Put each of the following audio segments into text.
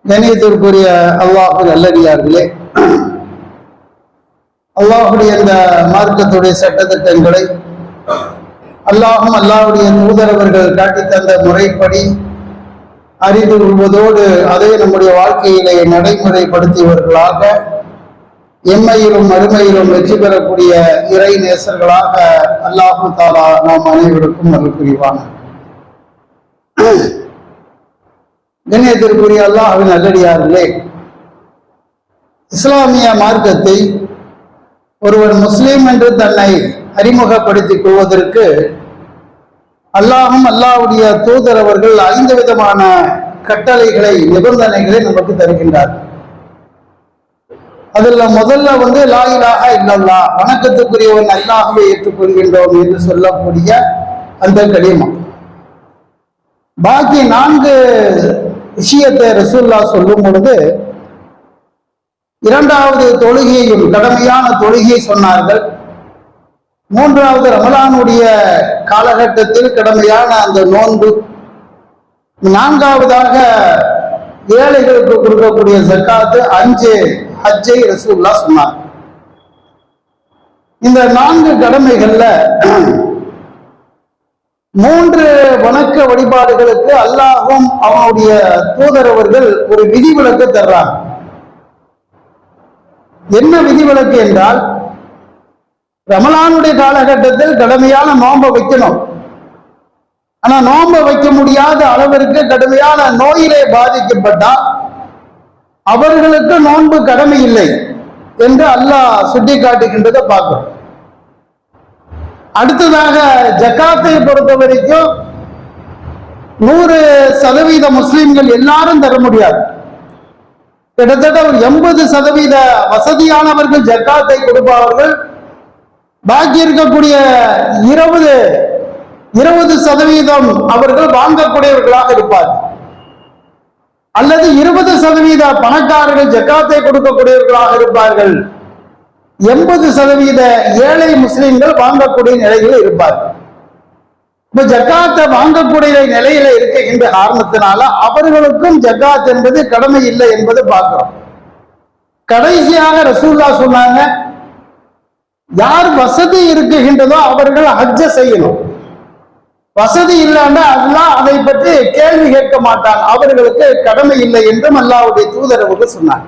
கணியத்திற்குரிய அல்லாஹ் நல்லடியார்களே, அல்லாஹுடைய இந்த மார்க்கத்துடைய சட்டத்திட்டங்களை அல்லாஹும் அல்லாஹுடைய தூதரவர்கள் காட்டி தந்த முறைப்படி அறிந்து கொள்வதோடு அதை நம்முடைய வாழ்க்கையிலே நடைமுறைப்படுத்தியவர்களாக எம்மையிலும் மறுமையிலும் வெற்றி பெறக்கூடிய இறை நேசர்களாக அல்லாஹு தாலா நாம் அனைவருக்கும் அருள் புரிவான். கண்ணியத்திற்குரிய அல்லாஹ்வின் நல்லடியார்களே, இஸ்லாமிய மார்க்கத்தை ஒருவர் முஸ்லீம் என்று தன்னை அறிமுகப்படுத்திக் கொள்வதற்கு அல்லாஹும் அல்லாஹ்வுடைய தூதர் அவர்கள் 5 விதமான கட்டளைகளை, நிபந்தனைகளை நமக்கு தருகின்றார். அதுல முதல்ல லா இலாஹா இல்லல்லாஹ், வணக்கத்துக்குரியவன் அல்லாஹ்வை ஏற்றுக்கொள்கின்றோம் என்று சொல்லக்கூடிய அந்த கலிமா. பாக்கி 4 விஷயத்தை ரசூலுல்லாஹ் சொல்லும் பொழுது 2வது தொழுகையும் கடமையான தொழுகையை சொன்னார்கள். 3வது ரமலானுடைய காலகட்டத்தில் கடமையான அந்த நோன்பு. 4வதாக ஏழைகளுக்கு கொடுக்கக்கூடிய ஜக்காத்து, 5 ஹஜ்ஜை ரசூலுல்லாஹ் சொன்னார். இந்த 4 கடமைகள்ல 3 வணக்க வழிபாடுகளுக்கு அல்லாஹும் அவனுடைய தூதரவர்கள் ஒரு விதிவிலக்கு தர்றாங்க. என்ன விதிவிலக்கு என்றால், ரமலானுடைய காலகட்டத்தில் கடுமையான நோன்பை வைக்கணும். ஆனா நோன்பை வைக்க முடியாத அளவிற்கு கடுமையான நோயிலே பாதிக்கப்பட்டால் அவர்களுக்கு நோன்பு கடமை இல்லை என்று அல்லாஹ் சுட்டி காட்டுகின்றதை பார்க்கிறோம். அடுத்ததாக ஜக்காத்தை பொறுத்த வரைக்கும் 100% முஸ்லிம்கள் எல்லாரும் தர முடியாது. கிட்டத்தட்ட ஒரு 80% வசதியானவர்கள் ஜக்காத்தை கொடுப்பவர்கள், பாக்கி இருக்கக்கூடிய 20% அவர்கள் வாங்கக்கூடியவர்களாக இருப்பார்கள். அல்லது 20% பணக்காரர்கள் ஜக்காத்தை கொடுக்கக்கூடியவர்களாக இருப்பார்கள். 80% ஏழை முஸ்லிம்கள் வாங்கக்கூடிய நிலையில் இருப்பார்கள். இப்ப ஜக்காத்தை வாங்கக்கூடிய நிலையில இருக்கின்ற காரணத்தினால அவர்களுக்கும் ஜக்காத் என்பது கடமை இல்லை என்பது பார்க்கிறோம். கடைசியாக ரசூலுல்லாஹ் சொன்னாங்க, யார் வசதி இருக்குகின்றதோ அவர்கள் ஹஜ்ஜ செய்யணும். வசதி இல்லைன்னா அல்லாஹ் அதை பற்றி கேள்வி கேட்க மாட்டான், அவர்களுக்கு கடமை இல்லை என்றும் அல்லாஹ்வுடைய தூதர் அவர்கள் சொன்னாங்க.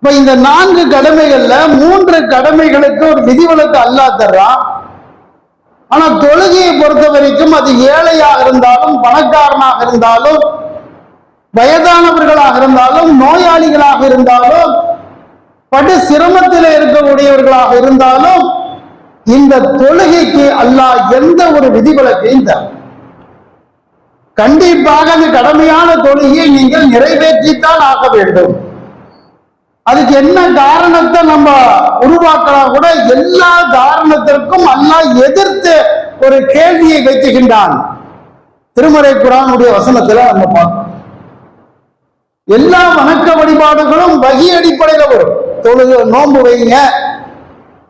இப்ப இந்த 4 கடமைகள்ல 3 கடமைகளுக்கு ஒரு விதிவிலக்கு அல்லாஹ் தர்றான். ஆனா தொழுகையை பொறுத்த வரைக்கும் அது ஏழையாக இருந்தாலும், பணக்காரனாக இருந்தாலும், வயதானவர்களாக இருந்தாலும், நோயாளிகளாக இருந்தாலும், படு சிரமத்தில் இருக்கக்கூடியவர்களாக இருந்தாலும், இந்த தொழுகைக்கு அல்லாஹ் எந்த ஒரு விதிவிலக்கையும் தரும். கண்டிப்பாக அந்த கடமையான தொழுகையை நீங்கள் நிறைவேற்றித்தான் ஆக வேண்டும். அதுக்கு என்ன காரணத்தை நம்ம உருவாக்கலாம் கூட, எல்லா காரணத்திற்கும் அல்லாஹ் எதிர்த்து ஒரு கேள்வியை வைத்துகின்றான். திருமறை குர்ஆனுடைய வசனத்துல நம்ம பார்க்கிறோம். எல்லா வணக்க வழிபாடுகளும் வகி அடிப்படையில் வரும். தொழுகை, நோன்பு வைங்க,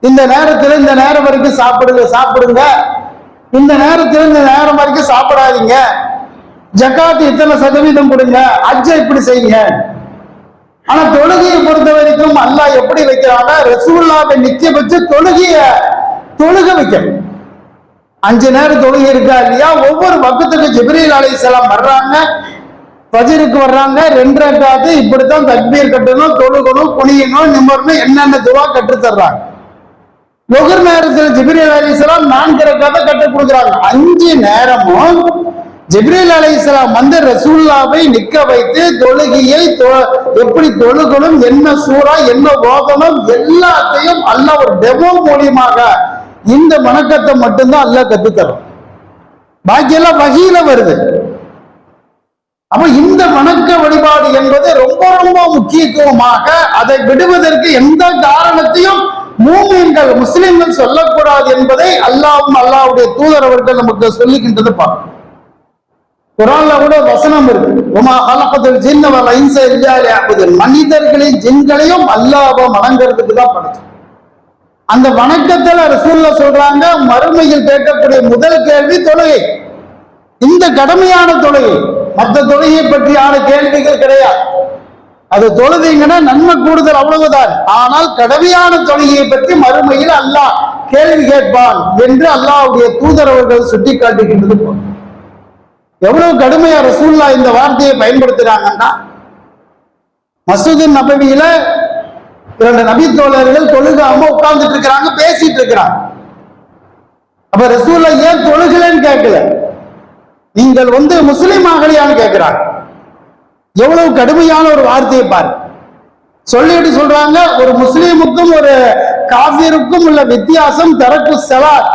இந்த நேரத்தில் இந்த நேரம் வரைக்கும் சாப்பிடுங்க, இந்த நேரத்தில் இந்த நேரம் வரைக்கும் சாப்பிடாதீங்க, ஜக்காத்து இத்தனை சதவீதம் கொடுங்க, ஹஜ்ஜை இப்படி செய்யுங்க. ஆனா தொழுகையை பொறுத்த வரைக்கும் அல்லாஹ் எப்படி வைக்கிறான்னா, ரசூலுல்லாஹ்வை நிக்க வச்சு தொழுக வைக்கணும். 5 நேரம் தொழுகை இருக்கா இல்லையா? ஒவ்வொரு வக்துக்கு ஜிப்ரீல் அலைஹிஸ்ஸலாம் வர்றாங்க, ஃபஜ்ருக்கு வர்றாங்க, 2 ரக்காத்து இப்படித்தான் தக்பீர் கட்டணும், தொழுகணும், குனியணும், நிமிரணும், என்னென்ன துவா கற்று தர்றாங்க. லுஹர் நேரத்தில் ஜிப்ரீல் அலைஹிஸ்ஸலாம் 4 ரக்காத்தை கற்றுக் கொடுக்குறாங்க. 5 நேரமும் ஜிப்ரீல் அலைஹிஸ்ஸலாம் வந்து ரசூலுல்லாஹ்வை நிக்க வைத்து தொழுகையை எப்படி தொழுகணும், என்ன சூரா, என்ன ஓதணும், எல்லாத்தையும் அல்லாஹ் ஒரு டெமோ மூலியமாக இந்த வணக்கத்தை மட்டும்தான் அல்லாஹ் கற்றுத்தரும். பாக்கி எல்லாம் வகையில வருது. அப்ப இந்த வணக்க வழிபாடு என்பது ரொம்ப ரொம்ப முக்கியத்துவமாக, அதை விடுவதற்கு எந்த காரணத்தையும் மூமின்கள், முஸ்லிம்கள் சொல்லக்கூடாது என்பதை அல்லாஹ்வும் அல்லாஹ்வுடைய தூதர் அவர்கள் நமக்கு சொல்லுகின்றது பார்க்கணும். குர்ஆன்ல கூட வசனம் இருக்கு, வமா ஹலகத்துல் ஜின்ன வல் இன்ஸ இல்லா லியஅபுதுன், மனிதர்களையும் ஜின்களையும் அல்லாஹ்வை வணங்குறதுக்கு தான் படைச்சான். அந்த வணக்கத்துல ரசூலுல்லாஹ் சொல்றாங்க, மறுமையில் கேட்கக்கூடிய முதல் கேள்வி தொழுகை. இந்த கடமையான தொழுகை மற்ற தொழுகையை பற்றியான கேள்விகள் கிடையாது. அது தொழுதீங்கன்னா நன்மை கூடுதல் அவ்வளவுதான். ஆனால் கடமையான தொழுகையை பற்றி மறுமையில் அல்லாஹ் கேள்வி கேட்பான் என்று அல்லாஹ்வுடைய தூதர் அவர்கள் சுட்டி காட்டுகின்றது. எவ்வளவு கடுமையா ரசூலுல்லாஹ் இந்த வார்த்தையை பயன்படுத்துறாங்கன்னா, மஸ்ஜிது நபவியில 2 நபி தோழர்கள் தொழுகாம உட்கார்ந்துட்டு இருக்கிறாங்க, பேசிட்டு இருக்கிறாங்க. அப்ப ரசூலுல்லாஹ் ஏன் தொழுகலன்னு கேட்கல, நீங்கள் முஸ்லிம் ஆகலையான்னு கேட்கிறாங்க. எவ்வளவு கடுமையான ஒரு வார்த்தையை பாரு. சொல்லிட்டு சொல்றாங்க, ஒரு முஸ்லீமுக்கும் ஒரு காஃபிருக்கும் உள்ள வித்தியாசம் தரக்கு ஸலாத்,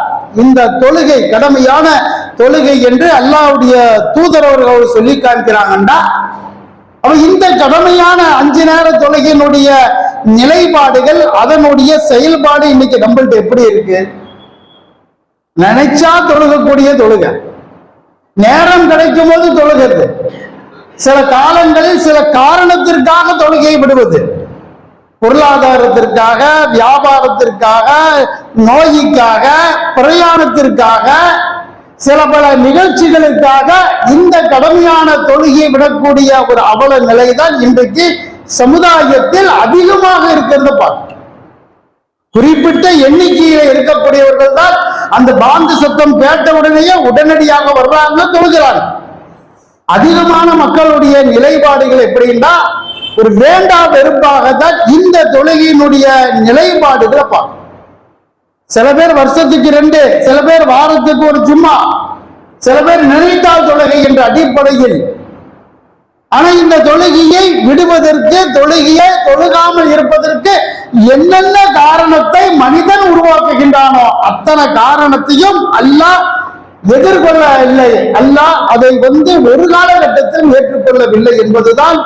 இந்த தொழுகை கடமையான தொழுகை என்று அல்லாஹ்வுடைய தூதர் அவர்கள் சொல்லி காண்கிறாங்கன்னா, அப்ப இந்த கடமையான 5 நேர தொழுகையினுடைய நிலைப்பாடுகள், அதனுடைய செயல்பாடு இன்னைக்கு நம்மள்ட்ட எப்படி இருக்கு? நினைச்சா தொழுகக்கூடிய தொழுகை, நேரம் கிடைக்கும் போது தொழுகிறது, சில காலங்களில் சில காரணத்திற்காக தொழுகையை விடுவது, பொருளாதாரத்திற்காக, வியாபாரத்திற்காக, நோய்க்காக, பிரயாணத்திற்காக, சில பல நிகழ்ச்சிகளுக்காக இந்த கடமையான தொழுகையை விடக்கூடிய ஒரு அவல நிலைதான் இன்றைக்கு சமுதாயத்தில் அதிகமாக இருக்கிறது. குறிப்பிட்ட எண்ணிக்கையில இருக்கக்கூடியவர்கள் தான் அந்த பாங்கு சத்தம் கேட்ட உடனேயே உடனடியாக வர்றாங்க, தொழுகிறாங்க. அதிகமான மக்களுடைய நிலைப்பாடுகள் எப்படின்னா, ஒரு வேண்டா வெறுப்பாகத்தான் இந்த தொழுகையினுடைய நிலைப்பாடுகளை பார்க்கும். சில பேர் வருஷத்துக்கு 2, சில பேர் வாரத்துக்கு ஒரு ஜும்மா, சில பேர் நினைத்தால் தொழுகை என்ற அடிப்படையில். ஆனா இந்த தொழுகையை விடுவதற்கு, தொழுகையை தொழுகாமல் இருப்பதற்கு என்னென்ன காரணத்தை மனிதன் உருவாக்குகின்றானோ அத்தனை காரணத்தையும் அல்லாஹ் எதிர்கொள்ள இல்லை. அல்லாஹ் அதை ஒரு காலகட்டத்தில் ஏற்றுக்கொள்ளவில்லை என்பதுதான்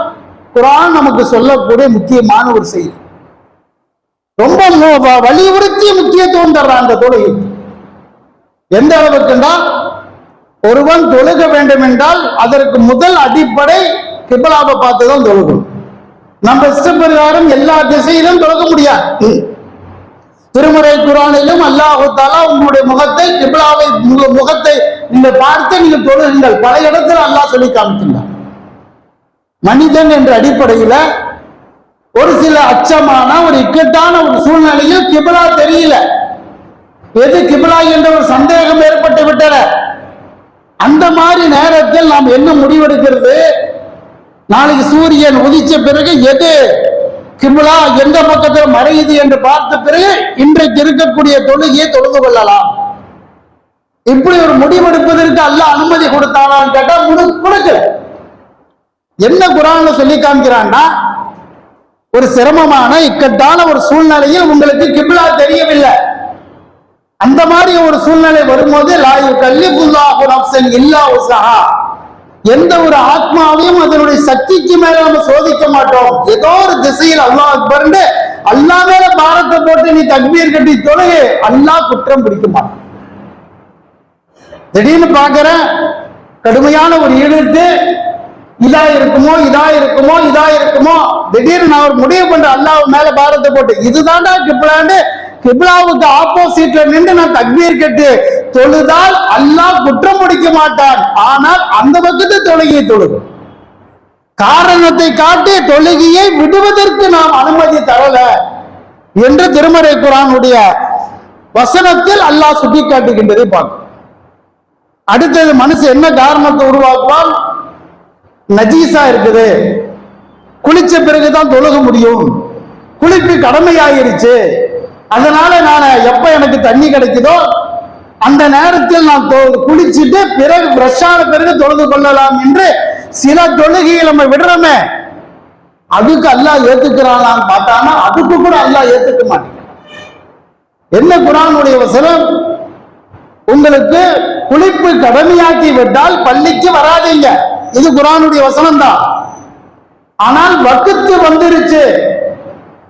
குர்ஆன் நமக்கு சொல்லக்கூடிய முக்கியமான ஒரு செய்தி. ரொம்ப வலியுறுத்தி முக்கியத்துவம் தர்றான் அந்த தொழுகை. எந்த அளவுக்குன்னா, ஒருவன் தொழுக வேண்டும் என்றால் அதற்கு முதல் அடிப்படை கிப்லாவை பார்த்துதான் தொழுகணும். நம்ம இஷ்டப்பிரகாரம் எல்லா திசையிலும் தொழுக முடியாது. திருமறை குர்ஆனிலும் அல்லாஹ் தஆலா உங்களுடைய முகத்தை, கிப்லாவை முகத்தை நீங்கள் பார்த்து நீங்கள் தொழுகுங்கள், பல இடத்துல அல்லாஹ் சொல்லி காமிக்கின்றான். மனிதன் என்ற அடிப்படையில ஒரு சில அச்சமான ஒரு இக்கட்டான ஒரு சூழ்நிலையில் கிப்லா தெரியல, எது கிப்லா என்ற ஒரு சந்தேகம் ஏற்பட்டு விட்டன. அந்த மாதிரி நேரத்தில் நாம் என்ன முடிவெடுக்கிறது? நாளைக்கு சூரியன் உதிச்ச பிறகு எது கிப்லா, எந்த பக்கத்தில் மறையுது என்று பார்த்த பிறகு இன்றைக்கு இருக்கக்கூடிய தொழுகையை தொழுது கொள்ளலாம். இப்படி ஒரு முடிவெடுப்பதற்கு அல்லாஹ் அனுமதி கொடுத்தானான்னு கேட்டா கொடுக்கல. என்ன குர்ஆன்ல சொல்லி காமிக்கிறான்னா, ஒரு சிரமமான இக்கட்டான ஒரு சூழ்நிலையில் உங்களுக்கு கிப்லா தெரியவில்லை, அந்த மாதிரி ஒரு சூழ்நிலை வரும்போது லா யுகல்லிஃபுல்லாஹு நஃப்ஸன் இல்லா உஸ்ஸஹா, எந்த ஒரு ஆத்மாவையும் அதனுடைய சக்திக்கு மேல நம்ம சோதிக்க மாட்டோம். ஏதோ ஒரு திசையில் அல்லாஹ் அக்பர் அல்லாஹ் மேல பாரத்தை போட்டு நீ தக்பீர் கட்டி தொழுகு, அல்லாஹ் குற்றம் பிடிக்க மாட்டான். திடீர்னு பாக்குறேன் கடுமையான ஒரு ஈடுத்து, இதா இருக்குமோ இதா இருக்குமோ இதா இருக்குமோ, திடீர்னு நான் ஒரு முடிவு பண்ற அல்லாஹ் மேல பாரத்தை போட்டு இதுதான்டா கிப்லான்னு கிப்லாவுக்கு ஆப்போசிட்ல நின்று நான் தக்பீர் கட்டி தொழுதால் அல்லாஹ் குற்றம் பிடிக்க மாட்டான். ஆனால் அந்த பக்கத்து தொழுகையை தொழுகும். காரணத்தை காட்டி தொழுகையை விடுவதற்கு நாம் அனுமதி தரல என்று திருமறை குர்ஆனுடைய வசனத்தில் அல்லாஹ் சுட்டி காட்டுகின்றதை பார்க்கும். அடுத்தது மனுஷன் என்ன காரணத்தை உருவாக்குவான்? நஜீசா இருக்குது, குளிச்ச பிறகுதான் தொழுக முடியும், குளிப்பு கடமையாயிருச்சு, அதனால நான் எப்ப எனக்கு தண்ணி கிடைக்குதோ அந்த நேரத்தில் நான் குளிச்சுட்டு பிறகு ஃப்ரெஷ்ஷான பிறகு தொழுது கொள்ளலாம் என்று சில தொழுகையை நம்ம விடுறோமே, அதுக்கு அல்லாஹ் ஏத்துக்கிறானான்னு பார்த்தானா அதுக்கு கூட அல்லாஹ் ஏத்துக்க மாட்டேங்கிறான். என்ன குர்ஆனுடைய வசனம்? உங்களுக்கு குளிப்பு கடமையாக்கி விட்டால் பள்ளிக்கு வராதீங்க, இது குர்ஆனுடைய வசனம் தான். ஆனால் வக்து வந்துருச்சு,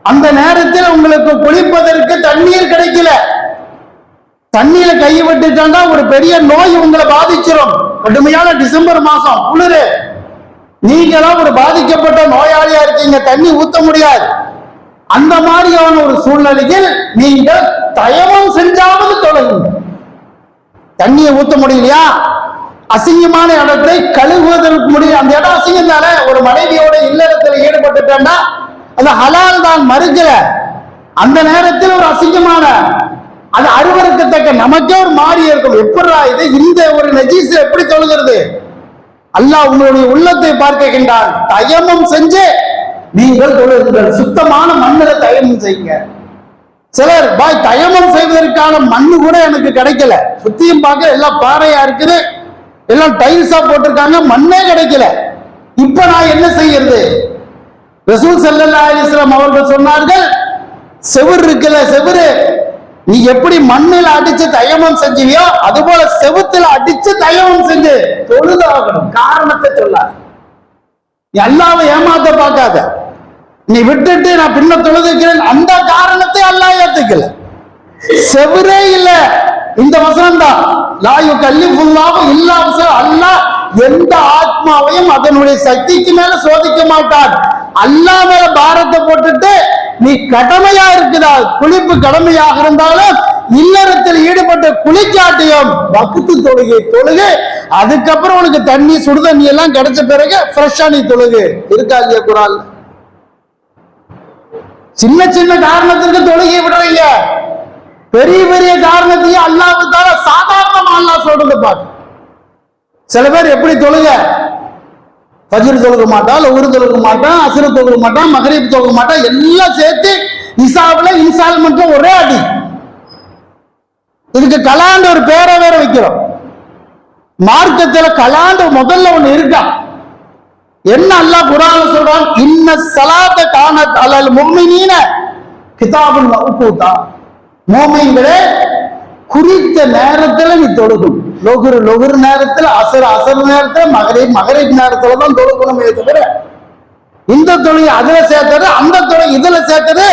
அந்த நேரத்தில் உங்களுக்கு குளிப்பதற்கு தண்ணீர் கிடைக்கல, தண்ணீரை கை விட்டுட்டா ஒரு பெரிய நோய் உங்களை பாதிச்சிடும். கடுமையான டிசம்பர் மாசம் குளிரு, நீங்களாம் ஒரு பாதிக்கப்பட்ட நோயாளியா இருக்கீங்க, தண்ணி ஊத்த முடியாது. அந்த மாதிரியான ஒரு சூழ்நிலையில் நீங்கள் தயவம் செஞ்சாவது தொழுகுங்க. தண்ணியை ஊத்த முடியலையா, அசிங்கமான இடத்தை கழுவுவதற்கு முடியும். அந்த இடம் அசிங்கம் தானே. ஒரு மனைவியோட இல்லறத்தில் ஈடுபட்டுட்டா அது ஹலால் தான், மறுக்கல. அந்த நேரத்தில் ஒரு அசிங்கமான அது அருவருக்கத்தக்க நமக்கே ஒரு மாறி இருக்கும். எப்படா இது, இந்த ஒரு நஜீஸ் எப்படி தொழுகிறது? அல்லாஹ் உங்களுடைய உள்ளத்தை பார்க்கின்றான். தயமம் செஞ்சு நீங்கள் தொழுகுங்கள். சுத்தமான மண்ணில தயமம் செய்யுங்க. சிலர் பாய் தயமம் செய்வதற்கான மண்ணு கூட எனக்கு கிடைக்கல, சுத்தியும் பார்க்க எல்லாம் பாறையா இருக்குது, எல்லாம் டைல்ஸா போட்டிருக்காங்க, மண்ணே கிடைக்கல. இப்ப நான் என்ன செய்யறது? ரசூல் ஸல்லல்லாஹு அலைஹி வஸல்லம் அவர்கள் சொன்னார்கள், செவுரு இருக்குல்ல, செவுரு நீ எப்படி மண்ணில் அடிச்சு தயமம் செஞ்சியோ அதுபோல செவுத்துல அடிச்சு தயமம் செஞ்சு தொழுதாகணும். காரணத்தை சொல்லாது. நீ அல்லாஹ்வை ஏமாத்த பார்க்காத. நீ விட்டுட்டு நான் பின்ன தொழுதுக்கிறேன் அந்த காரணத்தை அல்லாஹ் ஏத்துக்கல. செவரே இல்ல. இந்த வசனம் தான், லா யுகல்லிஃபுல்லாஹு இல்லா வஸல். அல்லாஹ் எந்த ஆத்மாவையும் அதனுடைய சக்திக்கு மேல சோதிக்க மாட்டான். அல்லாஹ் மேல பாரத்தை போட்டுட்டு நீ கடமையா இருக்குதா, குளிப்பு கடமையாக இருந்தாலும் இல்லறத்தில் ஈடுபட்ட குளிக்காட்டியும் வக்து தொழுகை தொழுகு. அதுக்கப்புறம் உனக்கு தண்ணி சுடு தண்ணி எல்லாம் கிடைச்ச பிறகு ஃப்ரெஷ்ஷா நீ தொழுகு. இருக்கா இல்லையா குரான்? சின்ன சின்ன காரணத்திற்கு தொழுகை விடுறீங்க, பெரிய பெரிய காரணத்தையும் அல்லாஹ்வுத்தால சாதாரணமா அல்லாஹ் சொல்றது பாரு. சில பேர் எப்படி தொழுக, ஃபஜ்ர் தொழுக மாட்டான், லுஹர் தொழுக மாட்டான், அஸ்ர் தொழுக மாட்டான், மக்ரிப் தொழுக மாட்டான், எல்லாம் சேர்த்து இசாவுல இன்ஸ்டால்மெண்ட்ல ஒரே அடி. இதுக்கு கலாண்டு ஒரு பேரை வேற வைக்கிறோம். மார்க்கத்துல கலாண்டு முதல்ல ஒண்ணு இருக்கா. என்ன அல்லாஹ் குர்ஆன்ல சொல்றான், இன்ன ஸலாத்த கானத் அலல் முஃமினீன கிதாபுல் மவ்கூதா. முஃமின்களே குறித்த நேரத்துல நீ தொழுகும். லொஹர் நேரத்துல, அசர் நேரத்துல, மகரிப் நேரத்துல தான் தொழுகணுமே தவிர இந்த தொழுகை அதுல சேர்த்தது, அந்த தொழுகை இதுல சேர்த்தது,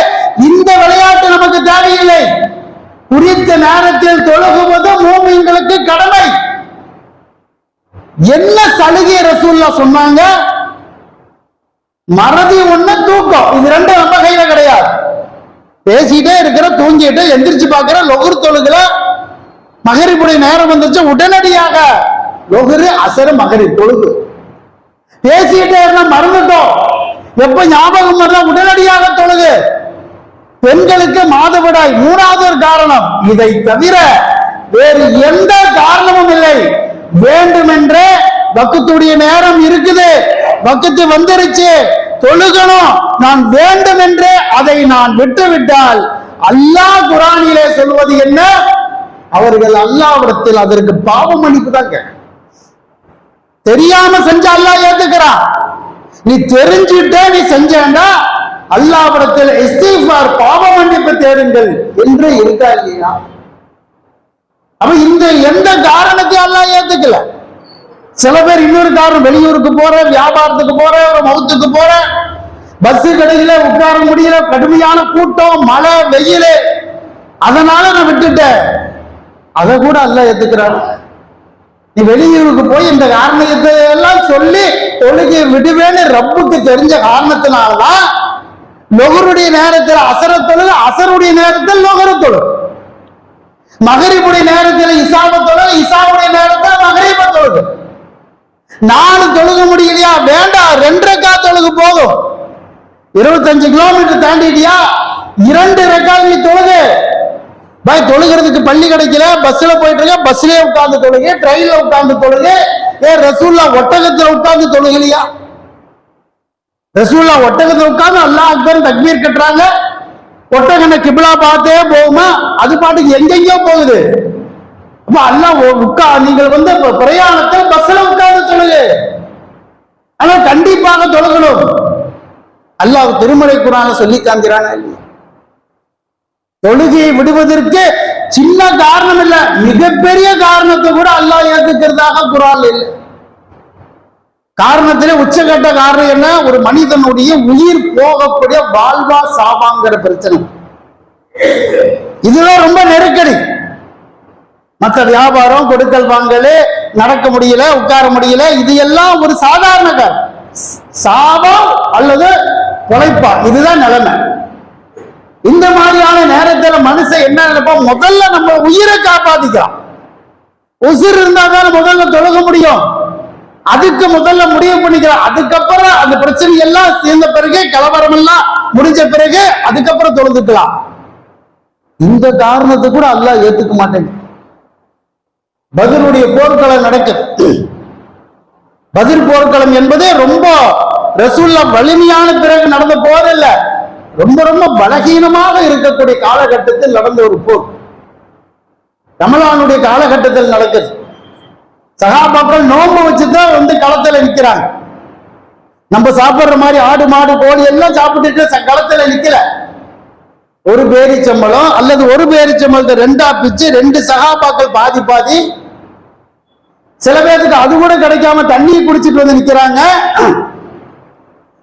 இந்த விளையாட்டு நமக்கு தேவையில்லை. குறித்த நேரத்தில் தொழுகுவது முஃமின்களுக்கு கடமை. என்ன சலுகை ரசூலுல்லாஹ் சொன்னாங்க? மறதி ஒண்ணு, தூக்கம், இது ரெண்டும் நம்ம கையில கிடையாது. பேசிட்டே இருக்கிற, தூங்கிட்டு எந்திரிச்சு பாக்குற, லொஹர் தொழுகல, மகரிபுடைய நேரம் வந்துச்சு உடனடியாக லொஹர் அசர் மகரிப் தொழுகு. பேசிட்டே இருந்தா மறந்துட்டோம், எப்ப ஞாபகம் வரல உடனடியாக தொழுகு. பெண்களுக்கு மாதவிடாய் மூணாவது ஒரு காரணம். இதை தவிர வேறு எந்த காரணமும் இல்லை. வேண்டுமென்றே வக்துடைய நேரம் இருக்குது, வக்து வந்துருச்சு, தொழுகணும், நான் வேண்டும் என்று அதை நான் விட்டுவிட்டால் அல்லாஹ் குர்ஆனிலே சொல்வது என்ன? அவர்கள் அல்லாஹ்விடத்தில் அதற்கு பாவ மன்னிப்பு தான் கேட்க. தெரியாம செஞ்ச அல்லாஹ் ஏத்துக்கிறான். நீ தெரிஞ்சுட்டே நீ செஞ்சேன்னா அல்லாஹ்விடத்தில் இஸ்திக்ஃபார், பாவ மன்னிப்பு தேடுங்கள் என்று இருக்கா இல்லையா? அப்ப இந்த எந்த காரணத்தையும் அல்லாஹ் ஏத்துக்கல. சில பேர் இன்னொரு காரணம், வெளியூருக்கு போற, வியாபாரத்துக்கு போற, ஒரு மவுத்துக்கு போற, பஸ் கிடைக்கல, உட்கார முடியல, கடுமையான கூட்டம், மழை, வெயில், அதனால நான் விட்டுட்டேன். அதை கூட அல்லாஹ் ஏத்துக்கிறான். நீ வெளியூருக்கு போய் இந்த காரணத்தை எல்லாம் சொல்லி தொழுகை விடுவேன்னு ரப்புக்கு தெரிஞ்ச காரணத்தினால்தான் லொஹருடைய நேரத்தில் அசர தொழுகு, அசருடைய நேரத்தில் லொஹரு தொழு, மகரிபுடைய நேரத்தில் இசாப தொழுகு, இசாவுடைய நேரத்தில் மகரிப தொழுகு. 4 தொழுக முடியலையா? வேண்டாம், 2 ரக்காத் தொழுகு போதும். 25 கிலோமீட்டர் தாண்டிட்டியா, 2 ரக்காத் நீ தொழுகு. பாய் தொழுகிறதுக்கு பள்ளி கிடைக்கல, பஸ்ல போயிட்டு இருக்க, பஸ்லயே உட்கார்ந்து தொழுகு, ட்ரெயின்ல உட்கார்ந்து தொழுகு. ஏன் ரசூலுல்லாஹ் ஒட்டகத்துல உட்கார்ந்து தொழுகலையா? ரசூலுல்லாஹ் ஒட்டகத்துல உட்கார்ந்து அல்லாஹ் அக்பர் தக்பீர் கட்டுறாங்க. ஒட்டகனை கிப்லா பார்த்தே போகுமா? அது பாட்டுக்கு எங்கெங்கயோ போகுது. அப்ப அல்லாஹ் நீங்கள் பிரயாணத்தில் பஸ்ல உட்கார்ந்து தொழுகு. ஆனா கண்டிப்பாக தொழுகணும். அல்லாஹ் திருமறை குர்ஆன்ல சொல்லி காண்கிறானா இல்லையா? தொழுகையை விடுவதற்கு சின்ன காரணம் இல்ல, மிகப்பெரிய காரணத்தை கூட அல்லாஹ் ஏத்துக்கிறதாக குர்ஆன்ல இல்லை. காரணத்திலே உச்சகட்ட காரணம் என்ன? ஒரு மனிதனுடைய உயிர் போகக்கூடிய வாழ்வா சாவாங்கிற பிரச்சனை. இதுதான் ரொம்ப நெருக்கடி. மற்ற வியாபாரம், கொடுக்கல் வாங்கல், நடக்க முடியல, உட்கார முடியல, இது எல்லாம் ஒரு சாதாரண காரணம். சாபம் அல்லது பொழைப்பா, இதுதான் நிலைமை. இந்த மாதிரியான நேரத்தில் மனுஷன் என்ன நினைப்பான்? முதல்ல நம்ம உயிரை காப்பாத்திக்கலாம். உசிர் இருந்தா தான் முதல்ல தொழுக முடியும். அதுக்கு முதல்ல முடிவு பண்ணிக்கலாம். அதுக்கப்புறம் அந்த பிரச்சனை எல்லாம் தீர்ந்த பிறகு, கலவரம் எல்லாம் முடிஞ்ச பிறகு அதுக்கப்புறம் தொழுதுக்கலாம். இந்த காரணத்தை கூட அல்லாஹ் ஏத்துக்க மாட்டேங்க. பத்ருடைய போர்க்களம் நடக்குது. பத்ர் போர்க்களம் என்பது ரொம்ப ரசூலுல்லாஹ் வலிமையான பிறகு நடந்த போர் இல்ல, ரொம்ப ரொம்ப பலகீனமாக இருக்கக்கூடிய காலகட்டத்தில் நடந்த ஒரு போர். ரமலானுடைய காலகட்டத்தில் நடக்குது. சஹாபாக்கள் நோன்பு வச்சுதான் வந்து களத்துல நிக்கிறாங்க. நம்ம சாப்பிடுற மாதிரி ஆடு மாடு கோழி எல்லாம் சாப்பிட்டுட்டு களத்துல நிக்கல. ஒரு பேரிச்சம்பளம் அல்லது ஒரு பேரிச்சம்பளத்தை ரெண்டா பிச்சு 2 சஹாபாக்கள் பாதி பாதி, சில பேருக்கு அது கூட கிடைக்காம தண்ணியை குடிச்சிட்டு வந்து நிக்கிறாங்க.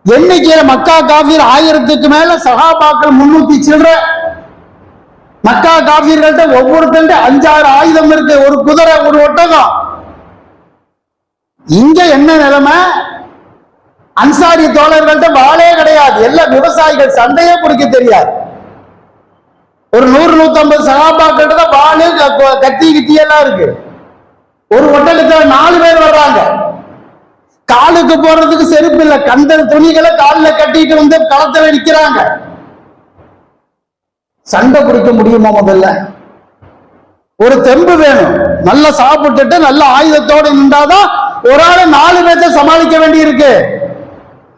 எண்ணிக்கையில மக்கா காபீர் 1000க்கு மேல, சஹாபாக்கள் 300 சில்லற. மக்கா காபீர்கள்ட்ட ஒவ்வொருத்தண்ட 5-6 ஆயுதம் இருக்கு, ஒரு குதிரை, ஒரு ஒட்டகம். இங்க என்ன நிலைமை? அன்சாரி தோழர்கள்ட்ட வாளே கிடையாது, எல்லாம் விவசாயிகள், சண்டையே பிடிக்க தெரியாது. ஒரு 100-150 சகாபாக்கிட்ட தான் வாளு கத்தி எல்லாம் இருக்கு. ஒரு ஒட்டகத்துல 4 பேர் வர்றாங்க. காலுக்கு போறதுக்கு செருப்பு இல்ல, கந்தல் துணிகளை காலில் கட்டிட்டு வந்து களத்துல நிக்கிறாங்க. சண்டை பிடிக்க முடியுமா? முதல்ல ஒரு தெம்பு வேணும். நல்லா சாப்பிட்டுட்டு நல்ல ஆயுதத்தோடு நின்றாதான் ஒரு ஆளு 4 பேர்த்த சமாளிக்க வேண்டி இருக்கு.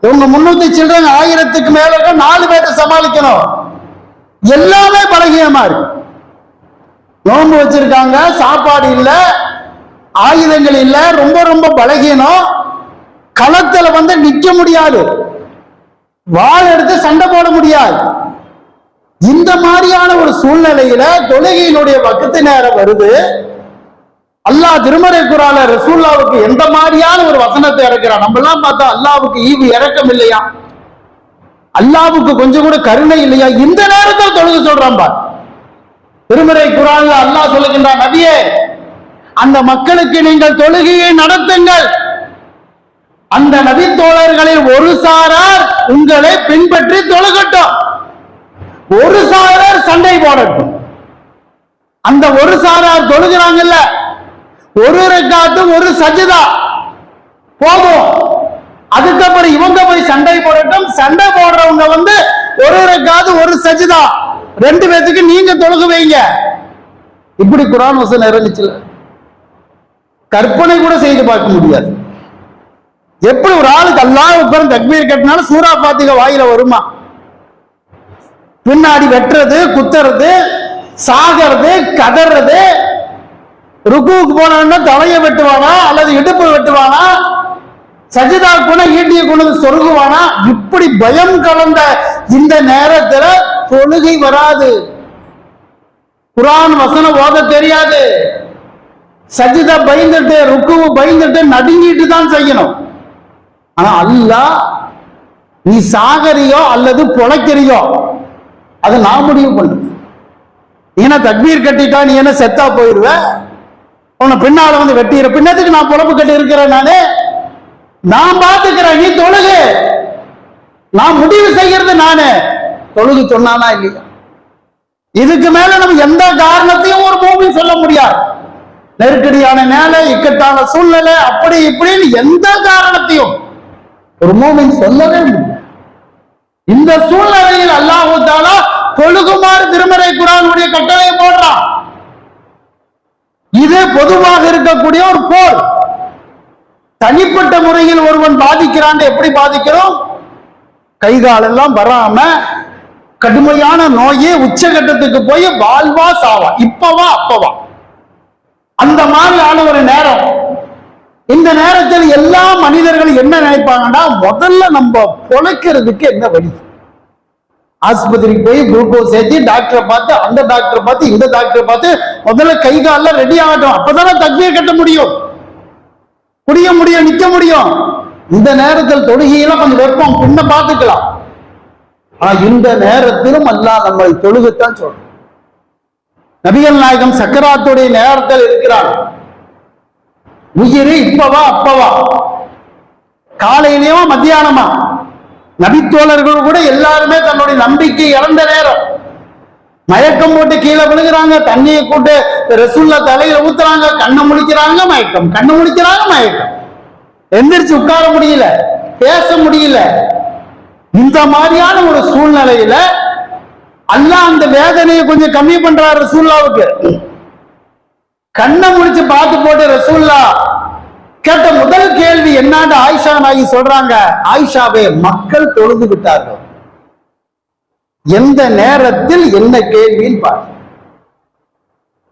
இவங்க 300 சில்ட்ரன் 1000க்கு மேல 4 பேர்த்த சமாளிக்கணும். எல்லாமே பலகீனமா இருக்கு. நோன்பு வச்சிருக்காங்க, சாப்பாடு இல்ல, ஆயுதங்கள் இல்ல, ரொம்ப ரொம்ப பலகீனம். களத்துல வந்து நிக்க முடியாது, வாள் எடுத்து சண்டை போட முடியாது. இந்த மாதிரியான ஒரு சூழ்நிலையில தொழுகையினுடைய வக்து நேரம் வருது. அல்லாஹ் திருமறை குர்ஆன்ல ரசூலுல்லாஹ்வுக்கு எந்த மாதிரியான ஒரு வசனத்தை இறக்குறான். நம்ம எல்லாம் பார்த்தா அல்லாஹ்வுக்கு ஈவு இறக்கம் இல்லையா, அல்லாஹ்வுக்கு கொஞ்சம் கூட கருணை இல்லையா? இந்த நேரத்தில் தொழுகை சொல்றான் பார். திருமறை குர்ஆன்ல அல்லாஹ் சொல்லுகின்றான், நபியே அந்த மக்களுக்கு நீங்கள் தொழுகையை நடத்துங்கள். அந்த நபி தோழர்களில் ஒரு சாரார் உங்களை பின்பற்றி தொழுகட்டும், ஒரு சாரார் சண்டை போடட்டும். அந்த ஒரு சாரார் தொழுகிறாங்கல்ல, ஒரு ரக்காத்து ஒரு சஜ்தா போதும். அதுக்கப்புறம் இவங்க போய் சண்டை போடட்டும். சண்டை போடுறவங்க வந்து ஒரு ரக்காத்து ஒரு சஜ்தா, 2 பேத்துக்கு நீங்க தொழுக வைங்க. இப்படி குர்ஆன் வசனம் இறங்குச்சுல, கற்பனை கூட செய்து பார்க்க முடியாது. எப்படி ஒரு ஆளுக்கு அல்லாஹ் அக்பர் தக்பீர் கட்டினாலும் சூரா ஃபாத்திஹா வாயில வருமா? பின்னாடி வெட்டுறது, குத்துறது, சாகிறது, கதறது. ருக்குவுக்கு போனா தலையை வெட்டுவானா அல்லது இடுப்பு வெட்டுவானா? சஜிதா கூட ஈட்டியை கொண்டு சொருகுவானா? இப்படி பயம் கலந்த இந்த நேரத்துல தொழுகை வராது. குர்ஆன் வசனம் ஓத தெரியாது. சஜிதா பயந்துட்டு, ருக்குவு பயந்துட்டு நடுங்கிட்டு தான் செய்யணும். ஆனா அல்லாஹ் நீ சாகரியோ அல்லது பொழைக்கிறியோ அதை நான் முடிவு பண்ணு. நீ என்ன தக்பீர் கட்டிட்டா நீ என்ன செத்தா போயிடுவ? உன்னை பின்னால வந்து வெட்டிடுற. பின்னத்துக்கு நான் பொழப்பு கட்டி இருக்கிறேன், நான் பார்த்துக்கிறேன், நீ தொழுகு. நான் முடிவு செய்யறது நானு. தொழுகு சொன்னானா இல்லையா? இதுக்கு மேல நம்ம எந்த காரணத்தையும் ஒரு மூமின் சொல்ல முடியாது. நெருக்கடியான நேரம், இக்கட்டான சூழ்நிலை, அப்படி இப்படின்னு எந்த காரணத்தையும் ஒரு மூமின் சொல்லவே முடியாது. இந்த சூழ்நிலையில் அல்லாஹ் தஆலா தொழுகுமாறு திருமறை குர்ஆனுடைய கட்டளை போடுறான். இது பொதுவாக இருக்கக்கூடிய ஒரு போர். தனிப்பட்ட முறையில் ஒருவன் பாதிக்கிறான். எப்படி பாதிக்கிறோம்? கைகாலெல்லாம் வராம கடுமையான நோயே உச்சகட்டத்துக்கு போய் வாழ்வா சாவா, இப்பவா அப்பவா, அந்த மாதிரியான ஒரு நேரம். இந்த நேரத்தில் எல்லா மனிதர்களும் என்ன நினைப்பாங்கன்னா, முதல்ல நம்ம பொழைக்கிறதுக்கு என்ன வழி? ஆஸ்பத்திரிக்கு போய் குளுக்கோஸ் ஏற்றி டாக்டரை பார்த்து, அந்த டாக்டரை பார்த்து, இந்த டாக்டரை பார்த்து முதல்ல கை காலில் ரெடி ஆகட்டும். அப்பதானே தக்பீர் கட்ட முடியும், குடிய முடியும், நிக்க முடியும். இந்த நேரத்தில் தொழுகையெல்லாம் கொஞ்சம் வெப்பம், பின்ன பார்த்துக்கலாம். ஆனா இந்த நேரத்திலும் அல்லாஹ் நம்மை தொழுகத்தான் சொல்றோம். நபிகள் நாயகம் சக்கராத்துடைய நேரத்தில் இருக்கிறார். உயிர் இப்பவா அப்பவா, காலையிலேயோ மத்தியானமா. நபித்தோழர்கள் கூட எல்லாருமே தன்னுடைய நம்பிக்கை இழந்த நேரம். மயக்கம் போட்டு கீழே விழுகிறாங்க, தண்ணியை கூட்டு ரசூல்லா தலையில ஊத்துறாங்க, கண்ணை முடிக்கிறாங்க மயக்கம், கண்ணை முடிக்கிறாங்க மயக்கம், எந்திரிச்சு உட்கார முடியல, பேச முடியல. இந்த மாதிரியான ஒரு சூழ்நிலையில அல்லாஹ் அந்த வேதனையை கொஞ்சம் கம்மி பண்றாரு ரசூல்லாவுக்கு. கண்ணை முடிச்சு பார்த்து போட்டு ரசூல்லா கேட்ட முதல் கேள்வி என்னன்னு ஆயிஷா நாயகி சொல்றாங்க, ஆயிஷாவே மக்கள் தொழுது விட்டார்கள். எந்த நேரத்தில் என்ன கேள்வின்னு பாரு.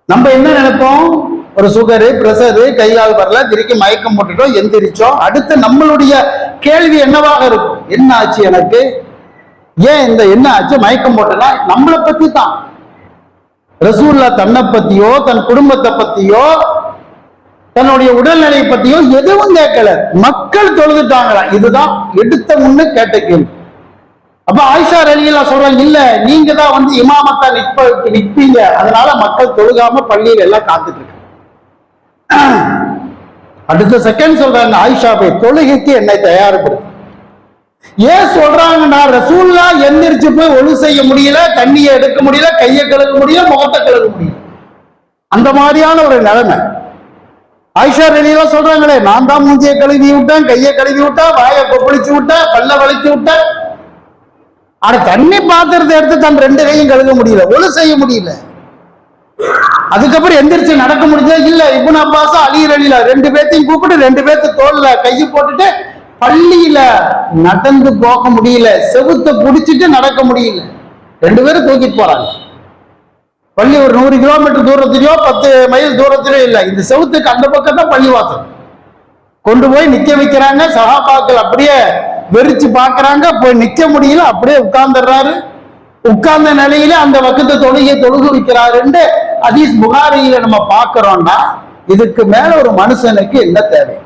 நம்ம என்ன நினைப்போம், ஒரு சுகரு பிரஷரு கைகால் வரல, திருக்கி மயக்கம் போட்டுட்டோம், எந்திரிச்சோம். அடுத்து நம்மளுடைய கேள்வி என்னவாக இருக்கும், என்ன ஆச்சு எனக்கு, ஏன் இந்த என்ன ஆச்சு மயக்கம் போட்டனா, நம்மளை பத்தி தான். ரசூல்லா தன்னை பத்தியோ தன் குடும்பத்தை பத்தியோ தன்னுடைய உடல்நிலை பத்தியோ எதுவும் கேட்கல, மக்கள் தொழுதுட்டாங்களா, இதுதான் எடுத்த முன்னு கேட்ட கேள்வி. அப்ப ஆயிஷா ரலியல்லாஹு சொல்றாங்க, இல்ல நீங்க தான் வந்து இமாமத்தா நிற்பீங்க, அதனால மக்கள் தொழுகாம பள்ளியில எல்லாம் காத்துட்டு இருக்கு. அடுத்த செகண்ட் சொல்றாங்க, ஆயிஷாவை தொழுகைக்கு என்னை தயார்படுத்து. ஏன் சொல்றாங்கன்னா, ரசூல்லா எந்திரிச்சு போய் ஒழு செய்ய முடியல, தண்ணியை எடுக்க முடியல, கையை கழுக முடியல, முகத்தை கழுக முடியல, அந்த மாதிரியான ஒரு நிலைமை. ஆயிஷா ரலியல்லாஹு சொல்றாங்களே, நான் தான் மூஞ்சியை கழுவி விட்டேன், கையை கழுவி விட்டேன், வாயை கொப்பளிச்சு விட்டேன், பல்ல வளைச்சு விட்டேன், ஆனா தண்ணி பாத்திரத்தை எடுத்து தன் ரெண்டு கையும் கழுக முடியல, ஒழு செய்ய முடியல. அதுக்கப்புறம் எந்திரிச்சு நடக்க முடிஞ்சா இல்ல. இப்னு அப்பாஸ் அலி ரலியல்லாஹு ரெண்டு பேர்த்தையும் கூப்பிட்டு ரெண்டு பேர்த்து தோல்ல கையை போட்டுட்டு பள்ளியில நடந்து போக முடியல, செவுத்தை புடிச்சிட்டு நடக்க முடியல, ரெண்டு பேரும் தூக்கிட்டு போறாங்க. பள்ளி ஒரு 100 கிலோமீட்டர் தூரத்திலயோ 10 மைல் தூரத்திலயோ இல்ல, இந்த செவுத்துக்கு அந்த பக்கம் தான் பள்ளிவாசல். கொண்டு போய் நிக்க வைக்கிறாங்க. சஹாபாக்கள் அப்படியே வெறிச்சு பாக்குறாங்க, போய் நிக்க முடியல, அப்படியே உட்கார்ந்துடுறாரு. உட்கார்ந்த நிலையில அந்த வக்கத்தை தொழுக வைக்கிறாருன்னு ஹதீஸ் புகாரியில நம்ம பாக்குறோம்னா, இதுக்கு மேல ஒரு மனுஷனுக்கு என்ன தேவை?